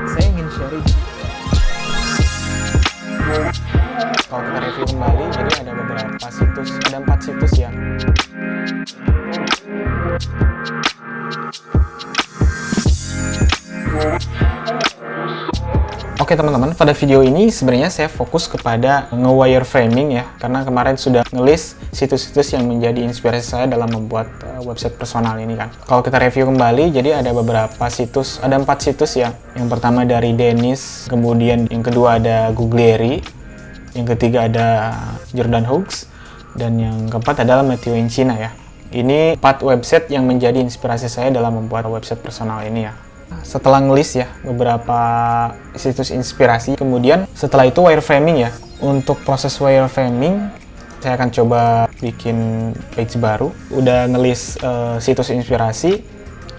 Saya ingin sharing. Kalau kita review kembali, jadi ada beberapa situs, ada 4 situs ya. Oke teman-teman, pada video ini sebenarnya saya fokus kepada nge-wireframing ya, karena kemarin sudah nge-list situs-situs yang menjadi inspirasi saya dalam membuat website personal ini kan. Kalau kita review kembali, jadi ada beberapa situs, ada 4 situs ya. Yang pertama dari Dennis, kemudian yang kedua ada Googlieri, yang ketiga ada Jordan Hooks, dan yang keempat adalah Matthew Encina ya. Ini 4 website yang menjadi inspirasi saya dalam membuat website personal ini ya. Setelah ngelis ya beberapa situs inspirasi, kemudian setelah itu wireframing ya. Untuk proses wireframing saya akan coba bikin page baru. Udah ngelis situs inspirasi.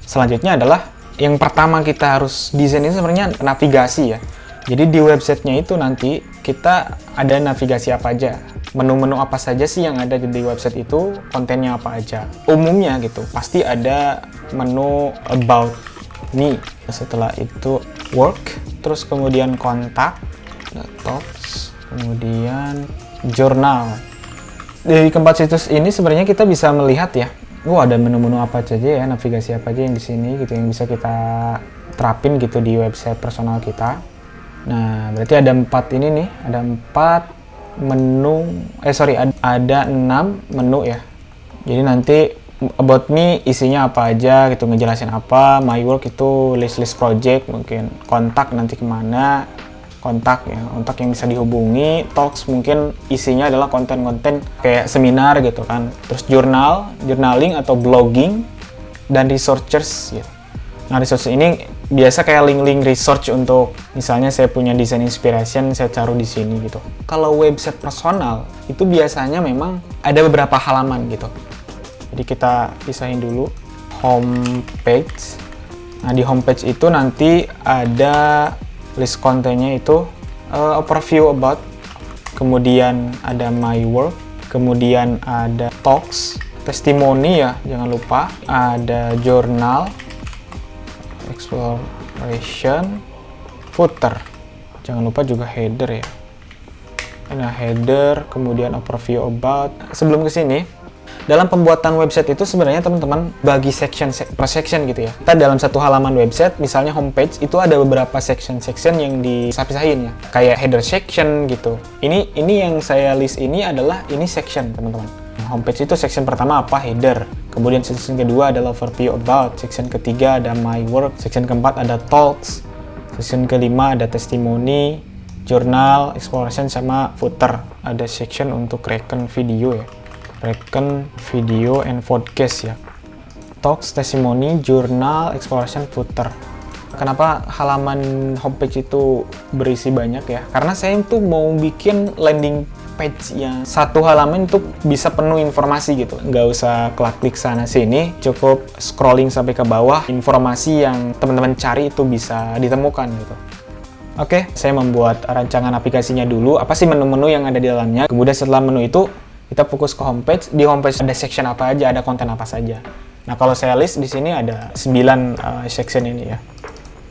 Selanjutnya adalah yang pertama kita harus desain ini sebenarnya navigasi ya. Jadi di websitenya itu nanti kita ada navigasi apa aja, menu-menu apa saja sih yang ada di website itu, kontennya apa aja. Umumnya gitu pasti ada menu about me, setelah itu work, terus kemudian kontak, talks, kemudian jurnal. Dari keempat situs ini sebenarnya kita bisa melihat ya, ada menu-menu apa saja ya, navigasi apa aja yang di sini gitu yang bisa kita terapin gitu di website personal kita. Nah, berarti ada 4 ini nih, ada 4 menu, ada 6 menu ya. Jadi nanti about me isinya apa aja gitu, ngejelasin apa. My work itu list project, mungkin kontak nanti kemana, kontak yang bisa dihubungi. Talks mungkin isinya adalah konten-konten kayak seminar gitu kan. Terus journaling atau blogging, dan researchers gitu. Nah, research ini biasa kayak link-link research untuk misalnya saya punya design inspiration, saya taruh di sini gitu. Kalau website personal itu biasanya memang ada beberapa halaman gitu. Jadi kita pisahin dulu homepage. Nah, di homepage itu nanti ada list kontennya itu overview about, kemudian ada my work, kemudian ada talks, testimoni ya, jangan lupa, ada journal, exploration, footer. Jangan lupa juga header ya. Nah, header, kemudian overview about. Sebelum ke sini, dalam pembuatan website itu sebenarnya teman-teman bagi section per section gitu ya. Kita dalam satu halaman website, misalnya homepage, itu ada beberapa section yang dipisah-pisahin ya. Kayak header section gitu. Ini yang saya list ini adalah ini section teman-teman. Nah, homepage itu section pertama apa? Header. Kemudian section kedua adalah overview about. Section ketiga ada my work. Section keempat ada talks. Section kelima ada testimoni, journal, exploration, sama footer. Ada section untuk recon video ya. Recon video and podcast ya. Talks, testimoni, journal, exploration, footer. Kenapa halaman homepage itu berisi banyak ya? Karena saya tuh mau bikin landing page yang satu halaman itu bisa penuh informasi gitu. Nggak usah klik sana sini, cukup scrolling sampai ke bawah, informasi yang teman-teman cari itu bisa ditemukan gitu. Oke, saya membuat rancangan aplikasinya dulu. Apa sih menu-menu yang ada di dalamnya? Kemudian setelah menu itu kita fokus ke homepage. Di homepage ada section apa aja, ada konten apa saja. Nah, kalau saya list di sini ada 9 section ini ya.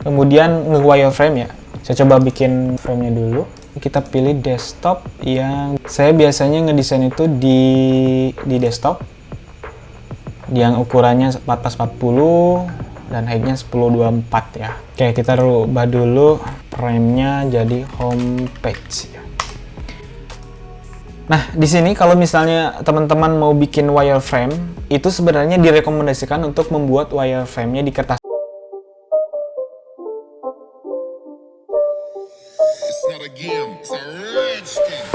Kemudian nge-wireframe ya. Saya coba bikin frame-nya dulu. Kita pilih desktop yang saya biasanya ngedesain itu di desktop. Yang ukurannya 1440 dan height-nya 1024 ya. Oke, kita rubah dulu frame-nya jadi homepage ya. Nah, di sini kalau misalnya teman-teman mau bikin wireframe, itu sebenarnya direkomendasikan untuk membuat wireframe-nya di kertas. It's not a game, it's a rich thing.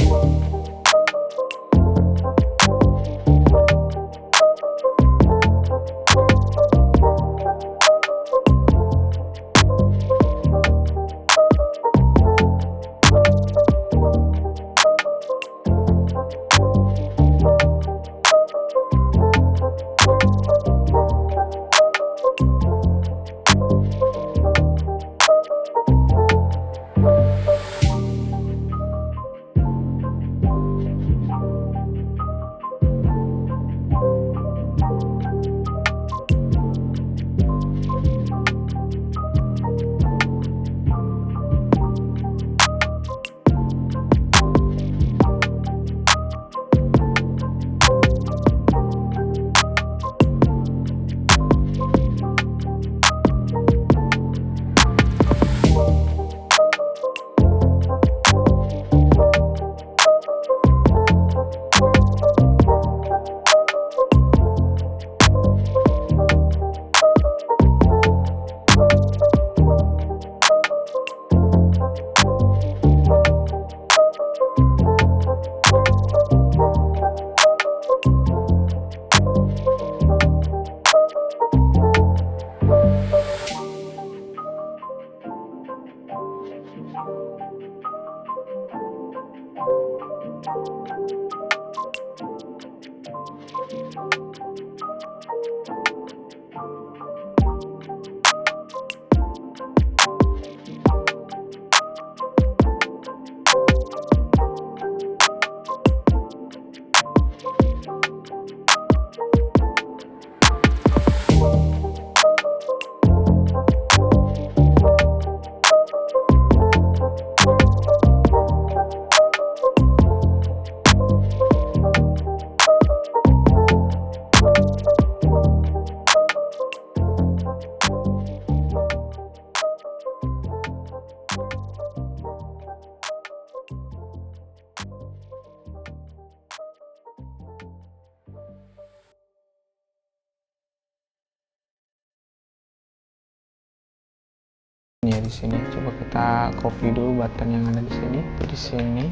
Ya di sini coba kita copy dulu button yang ada di sini. Di sini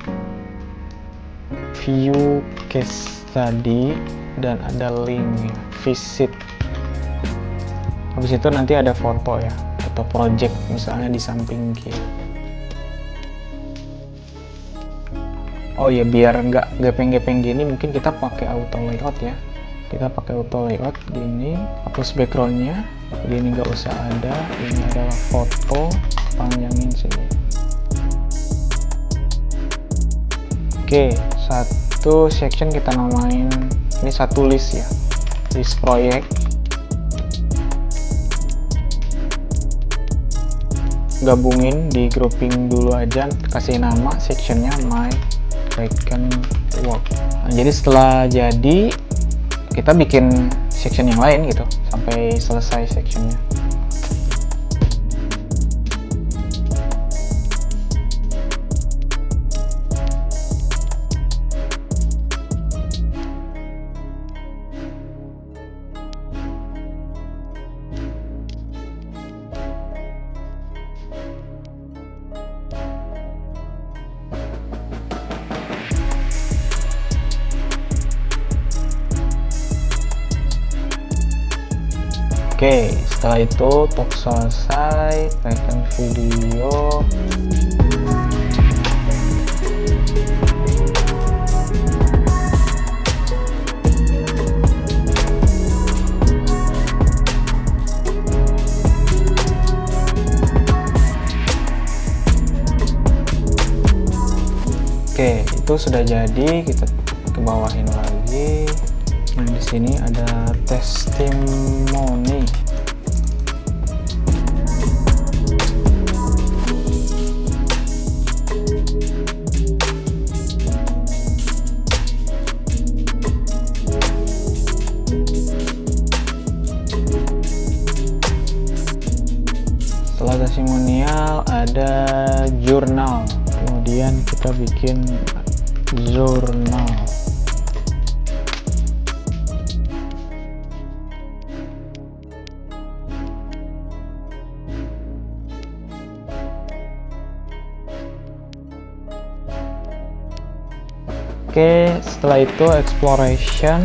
view case study dan ada link ya, visit. Habis itu nanti ada foto ya, foto project misalnya di samping kiri. Oh ya, biar nggak gepeng-gepeng gini mungkin kita pakai auto layout ya. Kita pakai auto layout gini, hapus backgroundnya, gini nggak usah ada. Ini adalah foto, panjangin sini. Oke, satu section kita namain, ini satu list ya, list proyek. Gabungin, di grouping dulu aja, kasih nama sectionnya my second work. Nah, jadi setelah jadi kita bikin section yang lain gitu sampai selesai sectionnya. Oke, setelah itu talk selesai, tekan video. Oke, itu sudah jadi, kita ke bawahin lagi. Nah, di sini ada testimoni. Setelah testimonial ada jurnal. Kemudian kita bikin jurnal. Oke, setelah itu exploration.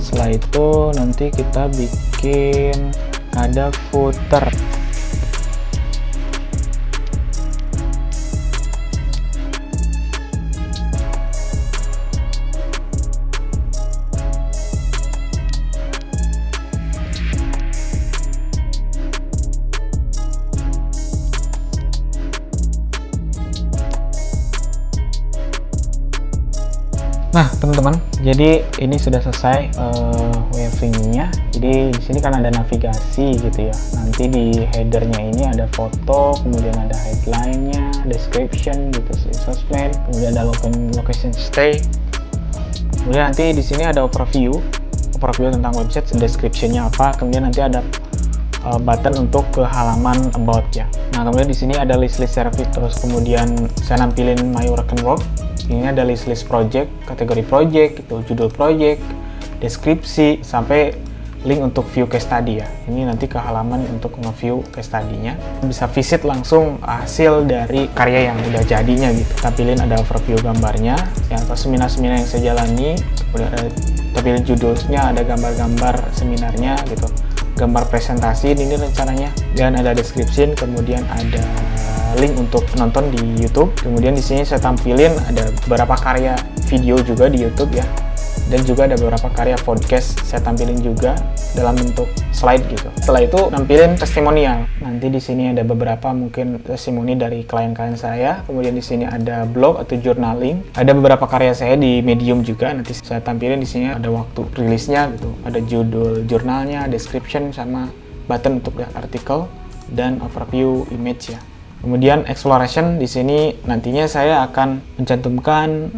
Setelah itu nanti kita bikin ada footer. Nah, teman-teman, jadi ini sudah selesai wireframing-nya. Jadi di sini kan ada navigasi gitu ya. Nanti di header-nya ini ada foto, kemudian ada headline-nya, description gitu, sosmed, kemudian ada location stay. Kemudian nanti di sini ada overview tentang website, description-nya apa. Kemudian nanti ada button untuk ke halaman about ya. Nah, kemudian di sini ada list service, terus kemudian saya nampilin my work and work. Ini ada list project, kategori project, itu judul project, deskripsi, sampai link untuk view case study ya. Ini nanti ke halaman untuk nge-view case study-nya. Bisa visit langsung hasil dari karya yang udah jadinya gitu. Tampilin ada overview gambarnya, yang seminar-seminar yang saya jalani, kemudian tampilin judulnya, ada gambar-gambar seminarnya gitu. gambar presentasi ini rencananya, dan ada description, kemudian ada link untuk nonton di YouTube. Kemudian di sini saya tampilin ada beberapa karya video juga di YouTube ya, dan juga ada beberapa karya podcast saya tampilin juga dalam bentuk slide gitu. Setelah itu nampilin testimonial. Nanti di sini ada beberapa mungkin testimoni dari klien-klien saya. Kemudian di sini ada blog atau journaling. Ada beberapa karya saya di Medium juga. Nanti saya tampilin di sini ada waktu rilisnya gitu. Ada judul jurnalnya, description sama button untuk lihat artikel dan overview image ya. Kemudian exploration di sini nantinya saya akan mencantumkan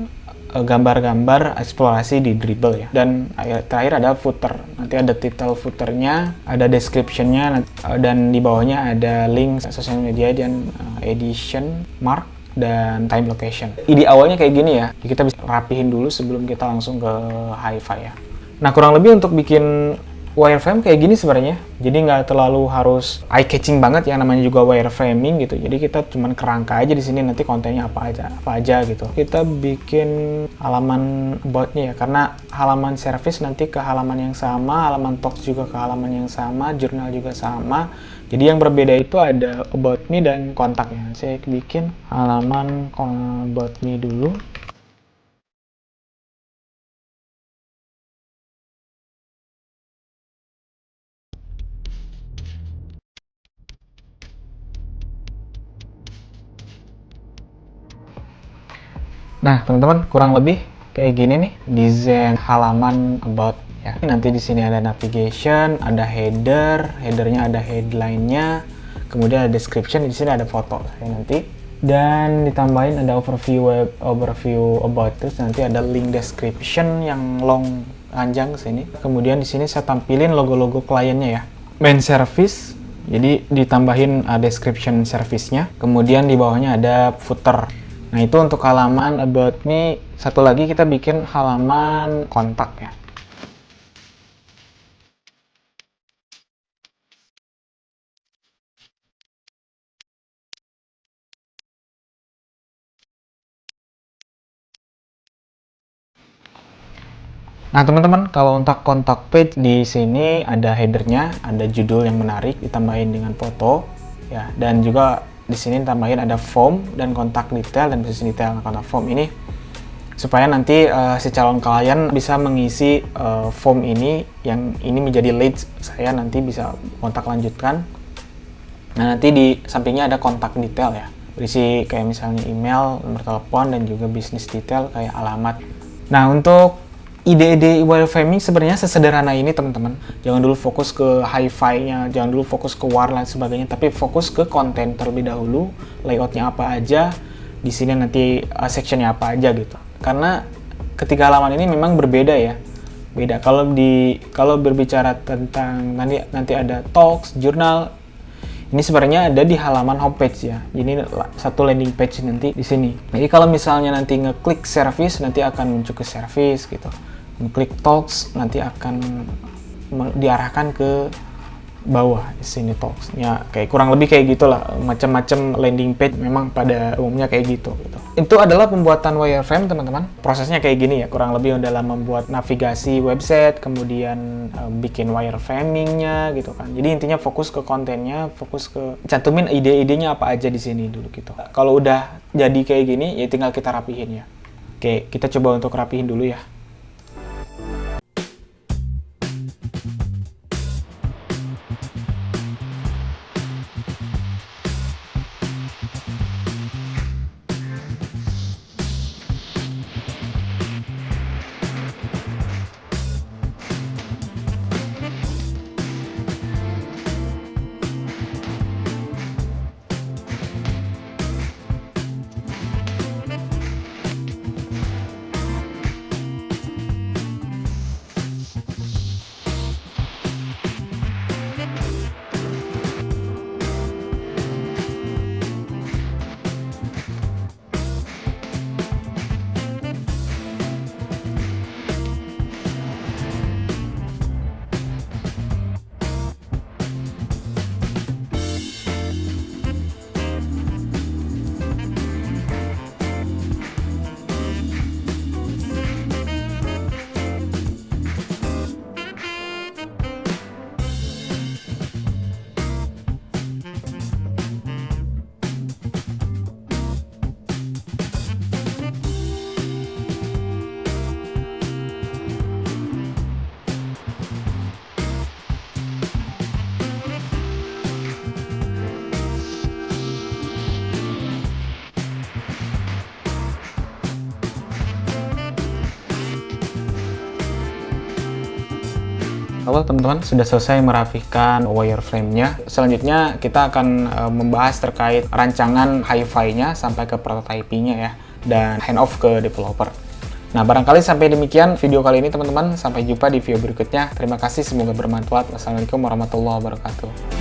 gambar-gambar eksplorasi di Dribbble ya. Dan terakhir ada footer. Nanti ada title footernya, ada descriptionnya, dan di bawahnya ada link sosial media dan edition, mark, dan time location. Ide awalnya kayak gini ya. Kita bisa rapihin dulu sebelum kita langsung ke hi-fi ya. Nah, kurang lebih untuk bikin wireframe kayak gini sebenarnya. Jadi nggak terlalu harus eye-catching banget ya, namanya juga wireframing gitu. Jadi kita cuman kerangka aja di sini, nanti kontennya apa aja gitu. Kita bikin halaman about-nya ya, karena halaman service nanti ke halaman yang sama, halaman talks juga ke halaman yang sama, jurnal juga sama. Jadi yang berbeda itu ada about me dan kontaknya. Saya bikin halaman about me dulu. Nah, teman-teman, kurang lebih kayak gini nih desain halaman about ya. Nanti di sini ada navigation, ada headernya ada headline-nya, kemudian ada description, di sini ada foto saya nanti, dan ditambahin ada overview about, terus nanti ada link description yang long panjang sini. Kemudian di sini saya tampilin logo-logo kliennya ya. Main service, jadi ditambahin description service-nya. Kemudian di bawahnya ada footer. Nah, itu untuk halaman about me. Satu lagi kita bikin halaman kontak ya. Nah, teman-teman, kalau untuk kontak page di sini ada headernya, ada judul yang menarik, ditambahin dengan foto ya, dan juga di sini tambahin ada form dan kontak detail dan business detail. Kontak form ini supaya nanti si calon klien bisa mengisi form ini, yang ini menjadi leads saya, nanti bisa kontak lanjutkan. Nah, nanti di sampingnya ada kontak detail ya, berisi kayak misalnya email, nomor telepon, dan juga business detail kayak alamat. Nah, untuk ide-ide wireframing sebenarnya sesederhana ini, teman-teman. Jangan dulu fokus ke hi-fi-nya, jangan dulu fokus ke war dan sebagainya, tapi fokus ke konten terlebih dahulu, layoutnya apa aja, di sini nanti sectionnya apa aja gitu. Karena ketiga halaman ini memang berbeda ya, beda. Kalau berbicara tentang nanti ada talks, jurnal, ini sebenarnya ada di halaman homepage ya. Ini satu landing page nanti di sini. Jadi kalau misalnya nanti ngeklik service, nanti akan muncul ke service gitu. Ngeklik talks, nanti akan diarahkan ke bawah di sini talks. Ya, kayak kurang lebih kayak gitulah. Macam-macam landing page memang pada umumnya kayak gitu. Itu adalah pembuatan wireframe, teman-teman. Prosesnya kayak gini ya, kurang lebih dalam membuat navigasi website, kemudian bikin wireframingnya gitu kan. Jadi intinya fokus ke kontennya, fokus ke cantumin ide-idenya apa aja di sini dulu gitu. Kalau udah jadi kayak gini, ya tinggal kita rapihin ya. Oke, kita coba untuk rapihin dulu ya. Halo teman-teman, sudah selesai merapikan wireframe-nya. Selanjutnya kita akan membahas terkait rancangan hi-fi-nya sampai ke prototyping-nya ya, dan handoff ke developer. Nah, barangkali sampai demikian video kali ini teman-teman. Sampai jumpa di video berikutnya. Terima kasih, semoga bermanfaat. Wassalamualaikum warahmatullahi wabarakatuh.